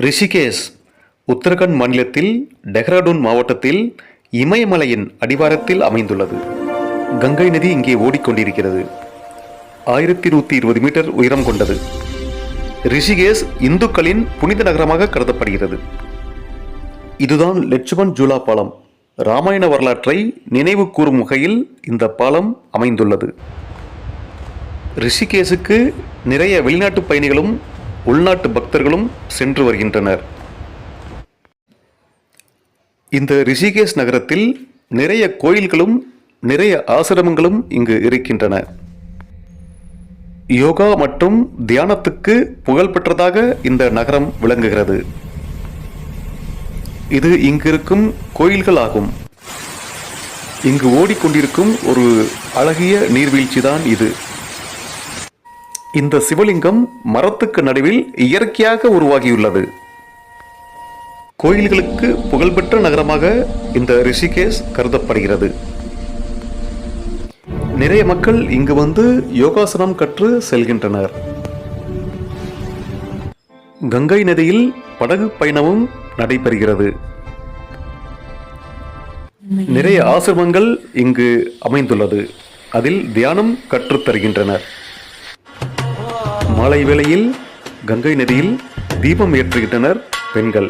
ரிஷிகேஷ் உத்தரகண்ட் மாநிலத்தில் டெஹ்ராடூன் மாவட்டத்தில் இமயமலையின் அடிவாரத்தில் அமைந்துள்ளது. கங்கை நதி இங்கே ஓடிக்கொண்டிருக்கிறது. 1120 மீட்டர் உயரம் கொண்டது. ரிஷிகேஷ் இந்துக்களின் புனித நகரமாக கருதப்படுகிறது. இதுதான் லட்சுமண் ஜூலா பாலம். ராமாயண வரலாற்றை நினைவு கூறும் வகையில் இந்த பாலம் அமைந்துள்ளது. ரிஷிகேஷுக்கு நிறைய வெளிநாட்டு பயணிகளும் உள்நாட்டு பக்தர்களும் சென்று வருகின்றனர். இந்த ரிஷிகேஷ் நகரத்தில் நிறைய கோயில்களும் நிறைய ஆசிரமங்களும் இங்கு இருக்கின்றன. யோகா மற்றும் தியானத்துக்கு புகழ்பெற்றதாக இந்த நகரம் விளங்குகிறது. இது இங்கிருக்கும் கோயில்கள் ஆகும். இங்கு ஓடிக்கொண்டிருக்கும் ஒரு அழகிய நீர்வீழ்ச்சிதான் இது. இந்த சிவலிங்கம் மரத்துக்கு நடுவில் இயற்கையாக உருவாகியுள்ளது. கோயில்களுக்கு புகழ்பெற்ற நகரமாக இந்த ரிஷிகேஷ் கருதப்படுகிறது. நிறைய மக்கள் இங்கு வந்து யோகாசனம் கற்று செல்கின்றனர். கங்கை நதியில் படகு பயணமும் நடைபெறுகிறது. நிறைய ஆசிரமங்கள் இங்கு அமைந்துள்ளது. அதில் தியானம் கற்றுத்தருகின்றனர். மாலை வேளையில் கங்கை நதியில் தீபம் ஏற்றுகின்றனர் பெண்கள்.